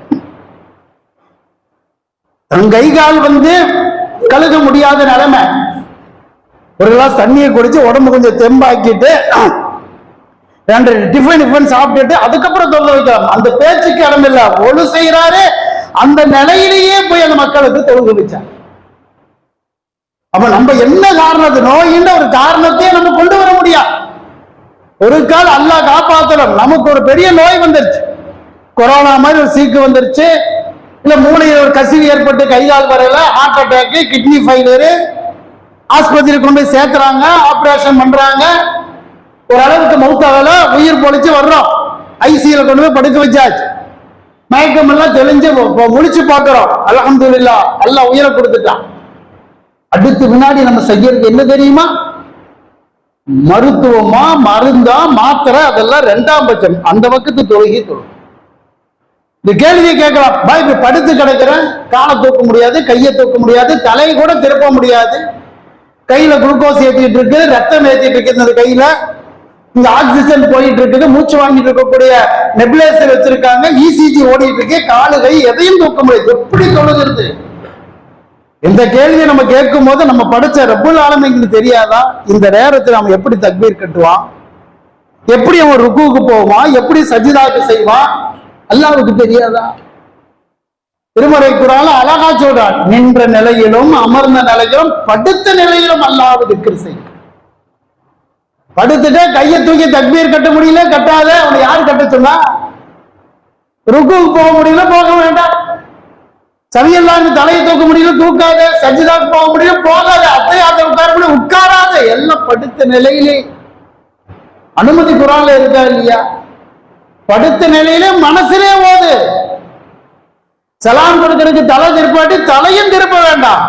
தன் கை கால் வந்து கழுக முடியாத நிலைமை, ஒரு கிளாஸ் தண்ணியை குடிச்சு உடம்பு கொஞ்சம் தெம்பாக்கிட்டு 2 டிஃபன் சாப்பிட்டுட்டு அதுக்கப்புறம் தொழுக வைக்கலாம். அந்த பேச்சுக்கு இடம் இல்ல, ஒழு செய்யறாரு. அந்த நிலையிலேயே போய் அந்த மக்களுக்கு தொழுக வச்சார். அப்ப நம்ம என்ன காரணத்து நோயின்ற ஒரு காரணத்தையே நம்ம கொண்டு வர முடியாது. ஒரு கால் அல்லாஹ் காப்பாத்தணும். நமக்கு ஒரு பெரிய நோய் வந்துருச்சு, கொரோனா மாதிரி ஒரு சீக்கு வந்துருச்சு, இல்ல மூளையில் ஒரு கசிவு ஏற்பட்டு கைகால் வரல, ஹார்ட் அட்டாக், கிட்னி ஃபெயிலியர், ஆஸ்பத்திரி கொண்டு போய் சேர்க்கிறாங்க, ஆபரேஷன் பண்றாங்க, ஓரளவுக்கு மௌத்தாகல, உயிர் பொழிச்சு வர்றோம், ஐசியூல கொண்டு போய் படுக்க வச்சாச்சு, மயக்கம் எல்லாம் தெளிஞ்சு முழிச்சு பார்க்கிறோம், அல்ஹம்துலில்லாஹ் அல்லாஹ் உயிரை கொடுத்துட்டான். அடுத்து முன்னாடி நம்ம செய்யறது என்ன தெரியுமா? மருத்துவமா, மருந்தா, மாத்திரை, அதெல்லாம் 2ஆம் பட்சம். அந்த பக்கத்து தொழுகை தொழும். இந்த கேள்வியை கேட்கலாம், இப்ப படுத்து கிடக்கிறேன், காலை தூக்க முடியாது, கையை தூக்க முடியாது, தலையை கூட திருப்ப முடியாது, கையில குளுக்கோஸ் ஏற்றிட்டு இருக்கு, ரத்தம் ஏற்றிட்டு இருக்குது கையில, இங்க ஆக்சிஜன் போயிட்டு இருக்குது, மூச்சு வாங்கிட்டு இருக்கக்கூடிய நெபுலைசர் வச்சிருக்காங்க, இசிஜி ஓடிட்டு இருக்கு, காலு கை எதையும் தூக்க முடியாது, எப்படி தொழுகிறது? இந்த கேள்வியை நம்ம கேட்கும் போது நம்ம படிச்ச ரப்புல் ஆலமீனுக்கு தெரியாதா இந்த நேரத்தில் நம்ம எப்படி தக்பீர் கட்டுவான், எப்படி அவன் ருக்குவுக்கு போவான், எப்படி சஜிதாக்கு செய்வான், அல்லாஹ்வுக்கு தெரியாதா? திருமறை குர்ஆன்ல அழகா சொல்றான், நின்ற நிலையிலும் அமர்ந்த நிலையிலும் படுத்த நிலையிலும் அல்லாஹ்வை திக்ர் செய். படுத்துட்டு கையை தூக்கி தக்பீர் கட்ட முடியல, கட்டாத, அவனை யார் கட்ட சொன்னா? ருக்குவுக்கு போக முடியல, போக வேண்டாம். சரியெல்லாம் தலையை தூக்க முடியல, தூக்காத. சஜிதாக்கு போக முடியல, போகாத. அத்தையாத உட்கார முடியல, உட்காராத. எல்லாம் படுத்த நிலையிலே அனுமதி குர்ஆன்ல இருக்கா இல்லையா? படுத்த நிலையிலே மனசிலே ஓது. சலாம் கொடுக்கிறதுக்கு தலை திருப்பாட்டி தலையும் திருப்ப வேண்டாம்,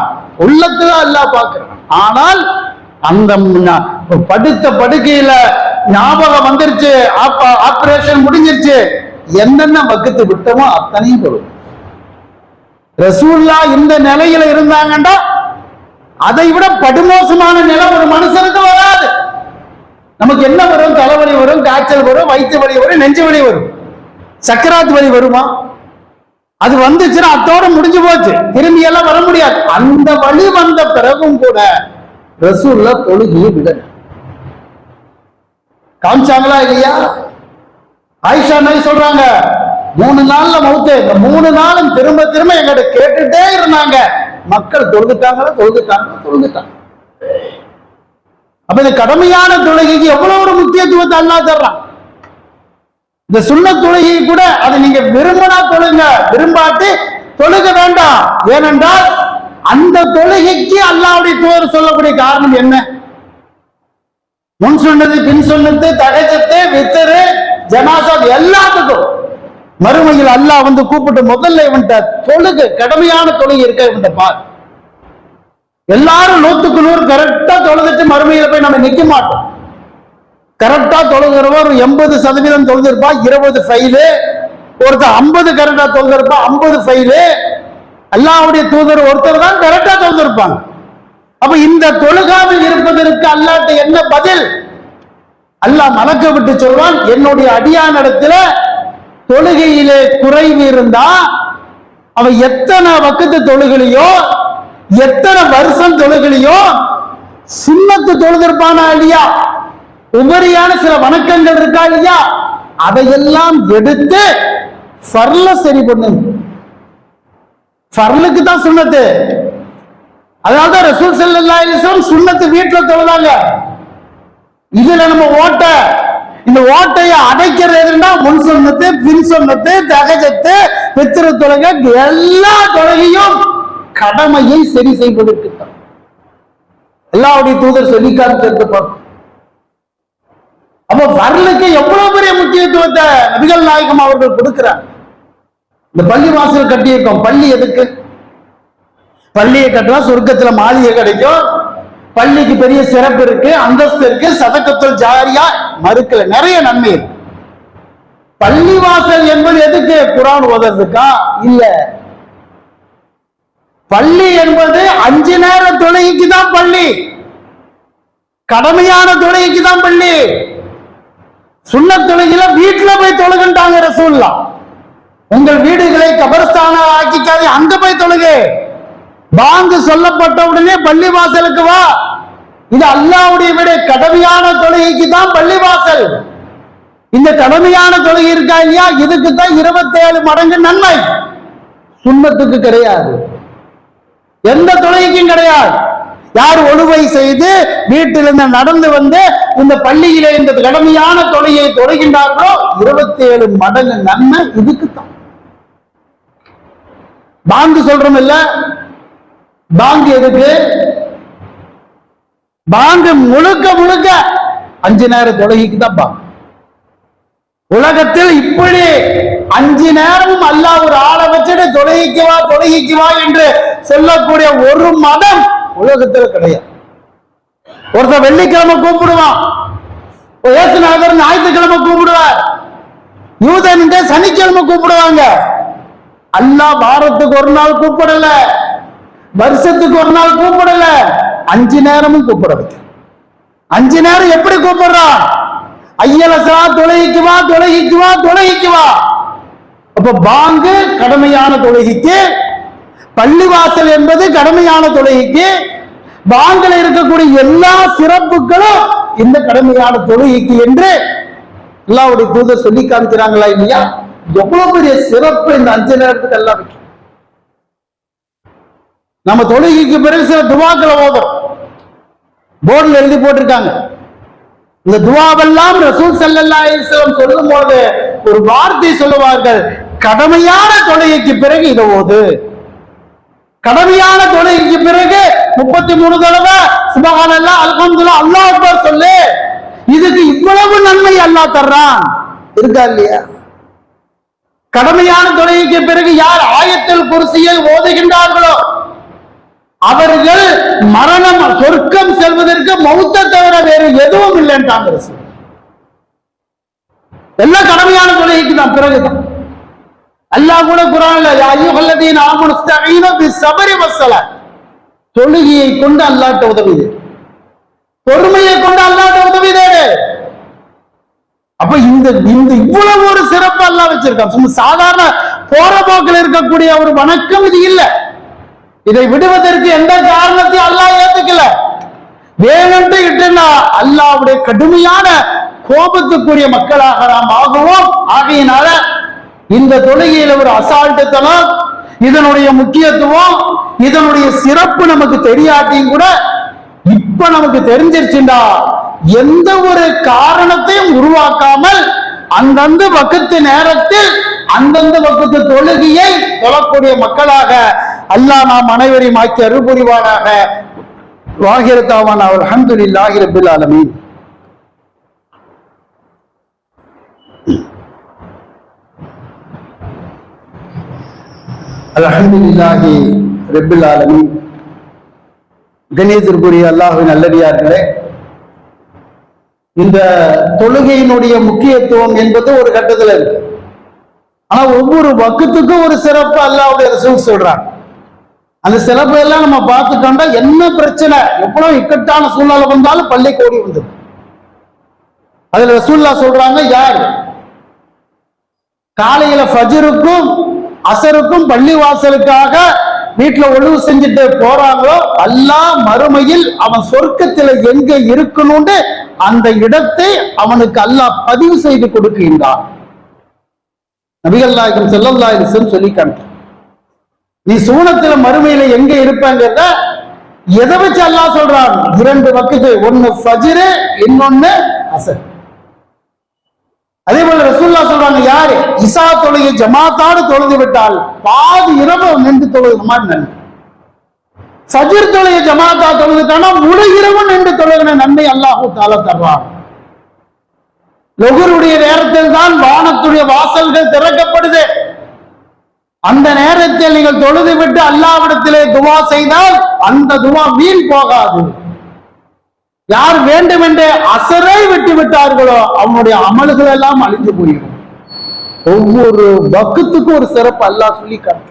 உள்ளத்துல அல்லாஹ் பார்க்கிறான். ஆனால் அந்த படுத்த படுக்கையில ஞாபகம் வந்துருச்சு, ஆபரேஷன் முடிஞ்சிருச்சு, என்னென்ன வக்கத்து விட்டமோ அத்தனையும் கொடுக்கும். ரசூல்லா இந்த நிலையில இருந்தாங்கன்னா அதை விட படுமோசமான நிலை ஒரு மனுஷனுக்கு வராது. நமக்கு என்ன வரும்? தலைவலி வரும், காய்ச்சல் வரும், வயிற்று வலி வரும், நெஞ்சு வலி வரும், சக்கராத்து வலி வருமா? அது வந்துச்சுன்னா அத்தோட முடிஞ்சு போச்சு, திரும்பி எல்லாம் வர முடியாது. அந்த வலி வந்த பிறகும் கூட ரசூல்லா தொழுகையை விட காமிச்சாங்களா இல்லையா? ஆயிஷா நபி சொல்றாங்க, 3 நாள்ல மௌத்து. இந்த 3 நாளும் திரும்ப திரும்ப எங்கிட்ட கேட்டுட்டே இருந்தாங்க, மக்கள் தொழுதுட்டாங்களா, தொழுதுட்டாங்க, தொழுதுட்டாங்க. அப்ப இந்த கடமையான தொழுகைக்கு எவ்வளவு ஒரு முக்கியத்துவத்தை அல்லாஹ் தர்றான். இந்த சுன்னத் தொழுகை கூட அதை நீங்க விரும்பினா தொழுங்க, விரும்பாட்டி தொழுக வேண்டாம். ஏனென்றால் அந்த தொழுகைக்கு அல்லாஹ்வுடைய தூதர் சொல்லக்கூடிய காரணம் என்ன? முன் சொன்னது, பின் சொன்னது, தஹஜ்ஜுத், வித்ரு, ஜனாசா எல்லாத்துக்கும் மறுமையில் அல்லாஹ் வந்து கூப்பிட்டு முதல்ல இவன்ட்ட தொழுகு, கடமையான தொழுகை இருக்க இவன்ட்ட பார். எல்லாரும் 100க்கு 100 கரெக்டா தொழுதுட்டு மறுமையில போய் நம்ம நிக்க மாட்டோம். கரெக்டா தொழுகிறவர் 80% தொழுதிருப்பா, 20 ஃபைலு. ஒருத்தர் 50 கரெக்டா தொழுதிருப்பா, 50 ஃபைலு. அல்லாஹ்வுடைய தூதர் ஒருத்தர் தான் கரெக்டா தொழுதிருப்பாங்க. அப்ப இந்த தொழுகாமல் இருப்பதற்கு அல்லாஹ்ட்ட என்ன பதில்? அல்லாஹ் மலக்க விட்டு சொல்வான், என்னுடைய அடியான் இடத்துல தொழுகையிலே குறைவு இருந்தா அவன் எத்தனை வக்கத்து தொழுகலையோ, எத்தனை வருஷம் தொழுகலையோ, சுன்னத்து தொழுதிருப்பானா இல்லையா, உபரியான சில வணக்கங்கள் இருக்கா இல்லையா, அதையெல்லாம் எடுத்து ஃபர்ல சரி பண்ணு. ஃபர்லுக்கு தான் சுன்னத்து. அதனால்தான் ரசூல் ஸல்லல்லாஹு அலைஹி வஸல்லம் சுன்னத்து வீட்டுல தொழுதாங்க. இதுல நம்ம இந்த ஓட்டையை அடைக்கிறது எதுன்னா முன் சொன்னது, பின் சொன்னது, தஹஜ்ஜுத், வித்ரு தொழுகை, எல்லா தொழுகையும் கடமையை சரி செய்வதற்கு தான் அல்லாஹ்வுடைய தூதர் சொல்லி காண்பித்திருப்பார். அப்ப ஃபர்லுக்கு எவ்வளவு பெரிய முக்கியத்துவத்தை நபிகள் நாயகம் அவர்கள் கொடுக்கிறார். இந்த பள்ளி வாசல் கட்டியிருக்கோம். பள்ளி எதுக்கு? பள்ளியை கட்டினா சொர்க்கத்துல மாளிகை கிடைக்கும். பள்ளிக்கு பெரிய சிறப்பு இருக்கு, அந்தஸ்து இருக்கு, சதகத்துல் ஜாரியா மறுக்கல, நிறைய நன்மை இருக்கு. பள்ளிவாசல் என்பது எதுக்கு? குர்ஆன் ஓதுறதுக்கா? இல்ல. பள்ளி என்பது 5 நேர தொழுகைக்கு தான் பள்ளி, கடமையான தொழுகைக்கு தான் பள்ளி. சுன்னத் தொழுகையில வீட்டுல போய் தொழுகின்றாங்க ரசூலுல்லாஹ். உங்கள் வீடுகளை கபர்ஸ்தான ஆக்கிக்காதே, அங்க போய் தொழுகை. பாங்கு சொல்லப்பட்ட உடனே பள்ளி வாசலுக்கு வா. இது அல்லாஹ்வுடைய வீடு, கடமையான தொழுகைக்கு தான் பள்ளி வாசல். இந்த கடமையான தொழுகை இருக்கா இல்லையா, இதுக்கு தான் 27 மடங்கு நன்மை. சுன்னத்துக்கு கிடையாது, எந்த தொழுகைக்கும் கிடையாது. யார் ஒழுவை செய்து வீட்டிலிருந்து நடந்து வந்து இந்த பள்ளியிலே இந்த கடமையான தொழுகையை தொழுகின்றார்களோ 27 மடங்கு நன்மை இதுக்கு தான். பாங்கு சொல்றோம் இல்ல, பாங்கு எதுக்கு? பாங்கு முழுக்க முழுக்க 5 நேர தொழுகைக்கு தான் பாங்கு. உலகத்தில் இப்படி 5 நேரமும் அல்லாஹ் ஒரு ஆளை வச்சுட்டு தொழுகைக்கு வா என்று சொல்லக்கூடிய ஒரு மதம் உலகத்தில் கிடையாது. ஒருத்தர் வெள்ளிக்கிழமை கூப்பிடுவான், ஏசுநாதர் ஞாயிற்றுக்கிழமை கூப்பிடுவார், யூதன் சனிக்கிழமை கூப்பிடுவாங்க. அல்லாஹ் வாரத்துக்கு ஒரு நாள் கூப்பிடல, வருஷத்துக்கு ஒரு நாள் கூப்பிடல, 5 நேரமும் கூப்பிட வைக்க. 5 நேரம் எப்படி கூப்பிடுறான்? ஐயலசா தொழுகைக்கு வா. அப்ப பாங்கு கடமையான தொழுகைக்கு, பள்ளிவாசல் என்பது கடமையான தொழுகைக்கு, பாங்கில் இருக்கக்கூடிய எல்லா சிறப்புகளும் இந்த கடமையான தொழுகைக்கு என்று அல்லாஹ்வுடைய தூதர் சொல்லி காமிக்கிறாங்களா இல்லையா? எவ்வளவு பெரிய சிறப்பு இந்த 5 நேரத்துக்கு எல்லாம் இருக்கு. நம்ம தொழுகைக்கு பிறகு சில துவாக்களை ஓதுறோம், போர்டில் எழுதி போட்டிருக்காங்க. இந்த துவாவெல்லாம் ரசூல் ஸல்லல்லாஹு அலைஹி வஸல்லம் சொல்லும் போது ஒரு வார்த்தை சொல்லுவார்கள், கடமையான தொழுகைக்கு பிறகு இதை ஓது. கடமையான தொழுகைக்கு பிறகு 33 தடவை சுப்ஹானல்லாஹ், அல்ஹம்துலில்லாஹ், அல்லாஹ் அக்பர் சொல்லு. இதுக்கு இவ்வளவு நன்மை அல்லாஹ் தர்றான், இருக்கா இல்லையா? கடமையான தொழுகைக்கு பிறகு யார் ஆயத்துல் குர்சியை ஓதுகின்றார்களோ அவர்கள் மரணம் சொர்க்கம் செல்வதற்கு மௌத்தை தவிர வேறு எதுவும் இல்லைன்றாங்க. எல்லாம் கடமையான தொழுகைக்கு தான் பிறகுதான். அல்லாஹ் கூட குர்ஆன்ல யா அய்யுஹல்லதீன ஆமனு இஸ்தஈனு பிஸ்ஸப்ரி வஸ்ஸலாத், தொழுகையை கொண்டு அல்லாஹ்ட்ட உதவி தேடு, பொறுமையை கொண்டு அல்லாஹ்ட்ட உதவி தேடு. அப்ப இந்த இவ்வளவு ஒரு சிறப்பு அல்லாஹ் வச்சிருக்கான். சும்மா சாதாரண போற போக்கில் இருக்கக்கூடிய ஒரு வணக்கம் இது இல்ல. இதை விடுவதற்கு எந்த காரணத்தையும் அல்லாஹ் ஏத்துக்கல. வேணும்ட்டு இட்டுனா அல்லாஹ்வுடைய கடுமையான கோபத்துக்குரிய மக்களாக நாம் ஆகுவோம். ஆகையினால இந்த தொழுகையில ஒரு அசால்ட்டுத்தனம், இதனுடைய முக்கியத்துவம், இதனுடைய சிறப்பு நமக்கு தெரியாட்டியும் கூட இப்ப இப்ப நமக்கு தெரிஞ்சிருச்சுண்டா எந்த ஒரு காரணத்தையும் உருவாக்காமல் அந்தந்த வக்கத்து நேரத்தில் அந்தந்த வக்கத்து தொழுகையை தொழக்கூடிய மக்களாக அல்லாஹ் நாம் அனைவரையும் ஆக்கி அருள் புரிவானாக. வாகிரத்தாவான் அவர் அல்ஹம்துலில்லாஹி ரப்பில் ஆலமீன். அல்ஹம்துலில்லாஹி ரப்பில் ஆலமீன். கண்ணியத்திற்குரிய அல்லாஹ்வின் நல்லடியார்களே, இந்த தொழுகையினுடைய முக்கியத்துவம் என்பது ஒரு கட்டத்தில் இருக்கு. ஆனா ஒவ்வொரு வக்கத்துக்கும் ஒரு சிறப்பு அல்லாஹ்வுடைய ரசூல் சொல்றாங்க. அந்த சிறப்பு எல்லாம் நம்ம பார்த்துட்டோம்னா என்ன பிரச்சனை, எவ்வளவு இக்கட்டான சூழ்நிலை வந்தாலும் பள்ளி கோடி வந்து அதுல ரசூலுல்லாஹ் சொல்றாங்க, யார் காலையில ஃபஜ்ருக்கும் அசருக்கும் பள்ளி வாசலுக்காக வீட்டுல ஒழுவு செஞ்சுட்டு போறாங்களோ அல்லாஹ் மறுமையில் அவன் சொர்க்கத்துல எங்க இருக்கணும்னு அந்த இடத்தை அவனுக்கு அல்லாஹ் பதிவு செய்து கொடுக்கின்றான். நபிகள் நாயகம் ஸல்லல்லாஹு அலைஹி வஸல்லம் சொல்லி காண்றான், நீ சூனத்துல மறுமையில எங்க இருப்பேங்கிறத எதை வச்சு அல்லாஹ் சொல்றான்? 2 வக்து, ஒன்னு ஃபஜ்ர், இன்னொன்னு அசர். அதே போல ரசூலுல்லாஹ் சொல்றாங்க, யாரு இசா தொழுகை ஜமாத்தோடு தொழுது விட்டால் பாதி இரவு நின்று தொழுது மாதிரி நன்மை. ஃபஜ்ர் தொழுகை ஜமாத்தா தொழுதுட்டானா முழு இரவு நின்று தொழுகிற நன்மை அல்லாஹு தஆலா தருவான். லொஹருடைய நேரத்தில் தான் வானத்துடைய வாசல்கள் திறக்கப்படுது. அந்த நேரத்தில் நீங்கள் தொழுது விட்டு அல்லாஹ்விடத்திலே துவா செய்தால் அந்த துவா வீண் போகாது. யார் வேண்டுமென்றே அசரை விட்டு விட்டார்களோ அவனுடைய அமல்கள் எல்லாம் அழிந்து போயிடும். ஒவ்வொரு வக்கத்துக்கும் ஒரு சிறப்பு அல்லாஹ் சொல்லி காட்டு.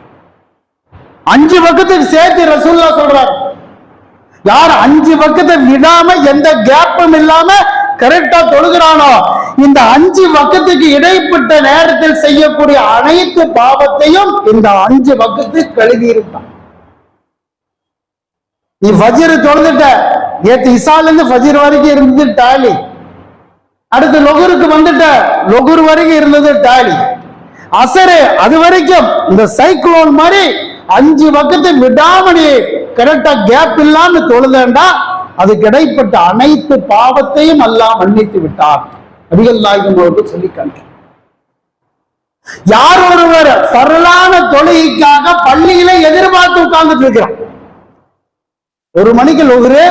5 வக்கத்துக்கு சேர்த்து ரசூலுல்லாஹ் சொல்றாங்க, யார் 5 வக்கத்தை விடாம எந்த கேப்பும் இல்லாம கரெக்டா தொழுகிறானோ இந்த 5 வக்கத்துக்கு இடைப்பட்ட நேரத்தில் செய்யக்கூடிய அனைத்து பாவத்தையும் இந்த 5 வக்கத்துக்கு கழுவி இருப்பான். நீ ஃபஜ்ர் தொழுதுட்ட, நேற்று இசால இருந்து ஃபஜ்ர் வரைக்கும் இருந்தது டாலி, அடுத்து லொகுருக்கு வந்துட்ட, லொகுர் வரைக்கும் இருந்தது டாலி, அசரு அது வரைக்கும் இந்த சைக்ளோன் மாதிரி 5 வக்கத்தை விடாமணி கரெக்டா கேப் இல்லாம தொழுதேண்டா அது கிடைப்பட்ட அனைத்து பாவத்தையும் அல்லாஹ் மன்னித்து விட்டார். நபிகள் நாயகம் அவர்கள் சொல்லி காண்கிறார். யார் ஒருவர் சரளான தொழுகைக்காக பள்ளியில எதிர்பார்த்து உட்கார்ந்துட்டு இருக்கிறான், 1 மணிக்கு லொகுரு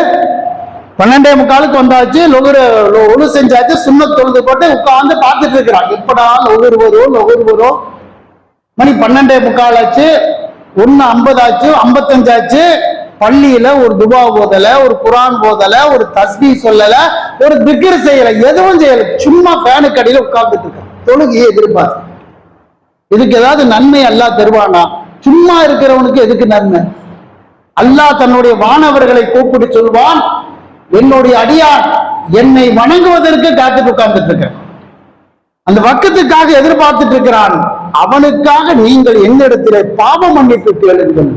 12:45 வந்தாச்சு, லொகுரு ஒழு செஞ்சாச்சு, சுன்னத் தொழுது போட்டு உட்கார்ந்து பார்த்துட்டு இருக்கிறான், எப்படா லொகுரு வரும் லொகுரு வரும். மணி 12:45 ஆச்சு, 1:50 ஆச்சு, 55 ஆச்சு. பள்ளியில ஒரு துவா ஓதல, ஒரு குரான் ஓதல, ஒரு தஸ்பீ சொல்லல, ஒரு திக்ர் செய்யல, எதுவும் செய்யல, சும்மா ஃபேனுக்கு அடியில உட்கார்ந்துட்டு இருக்கான். தொழுகையை எதிர்பார்த்து இதுக்கு ஏதாவது நன்மை அல்லாஹ் தருவானா? சும்மா இருக்கிறவனுக்கு எதுக்கு நன்மை? அல்லாஹ் தன்னுடைய வானவர்களை கூப்பிட்டு சொல்வான், என்னுடைய அடியான் என்னை வணங்குவதற்கு காத்துட்டு உட்கார்ந்துட்டு இருக்க, அந்த வக்கத்துக்காக எதிர்பார்த்துட்டு இருக்கிறான், அவனுக்காக நீங்கள் என்னிடத்திலே பாவ மன்னிப்பு கேளுங்கள்.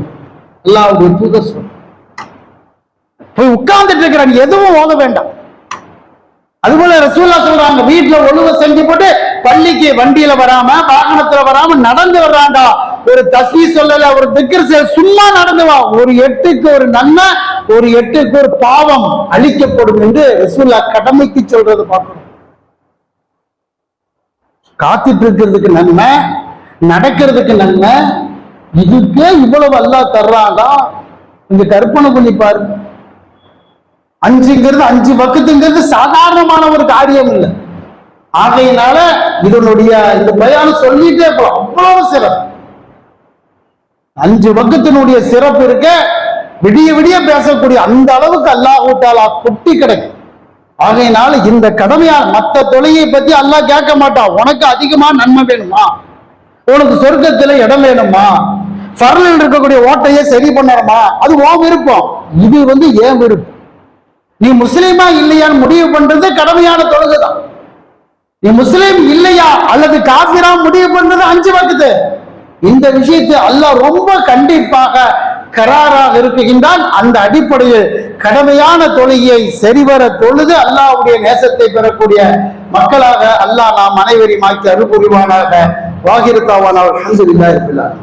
அல்லாஹ்வுடைய தூதர் சொல் போய் உட்கார்ந்துட்டு இருக்கிறான், எதுவும் ஓத வேண்டாம். அதுபோல ரசூலுல்லாஹ் சொல்றாங்க, வீட்டுல ஒழுவு செஞ்சு போட்டு பள்ளிக்கு வண்டியில வராம வாகனத்துல வராம நடந்து வர்றாண்டா, ஒரு தஸ்பீ சொல்லல, ஒரு திக்ர் செய்ய, சும்மா நடந்து வா, ஒரு 8க்கு ஒரு நன்மை, ஒரு 8க்கு ஒரு பாவம் அளிக்கப்படும் என்று ரசூலுல்லாஹ் கடமைக்கு சொல்றது பார்க்கணும். காத்துட்டு இருக்கிறதுக்கு நன்மை, நடக்கிறதுக்கு நன்மை, இதுக்கே இவ்வளவு அல்லாஹ் தர்றாங்க. இங்க கற்பனை பண்ணி பாருங்க. 5ங்கிறது 5 வக்கத்துங்கிறது சாதாரணமான ஒரு காரியம் இல்லை. ஆகையினால இதனுடைய இந்த பயானம் சொல்லிட்டே போலாம், அவ்வளவு சிறப்பு. 5 வக்கத்தினுடைய சிறப்பு இருக்க, விடிய விடிய பேசக்கூடிய அந்த அளவுக்கு அல்லாஹ் தஆலா கொட்டி கிடக்கு. ஆகையினால இந்த கடமையான மற்ற தொழுகையை பத்தி அல்லாஹ் கேட்க மாட்டான், உனக்கு அதிகமா நன்மை வேணுமா, உனக்கு சொர்க்கத்துல இடம் வேணுமா, ஃபர்லில் இருக்கக்கூடிய ஓட்டையை சரி பண்ணணுமா, அது உன் விருப்பம், இது ஏன் விருப்பம். நீ முஸ்லீமா இல்லையான்னு முடிவு பண்றது கடமையான தொழுகை தான். நீ முஸ்லீம் இல்லையா அல்லது காஃபிரா முடிவு பண்றது 5 வக்து. இந்த விஷயத்தை அல்லாஹ் ரொம்ப கண்டிப்பாக கராராக இருக்குகின்றான். அந்த அடிப்படையில் கடமையான தொழுகையை சரிவர தொழுது அல்லாஹ்வுடைய நேசத்தை பெறக்கூடிய மக்களாக அல்லாஹ் நாம் அனைவரையும் ஆக்கி அருள் புரிவானாக. வாகிர் தாவான் அவர் அல்ஹம்துலில்லாஹி ரப்பில் ஆலமீன்.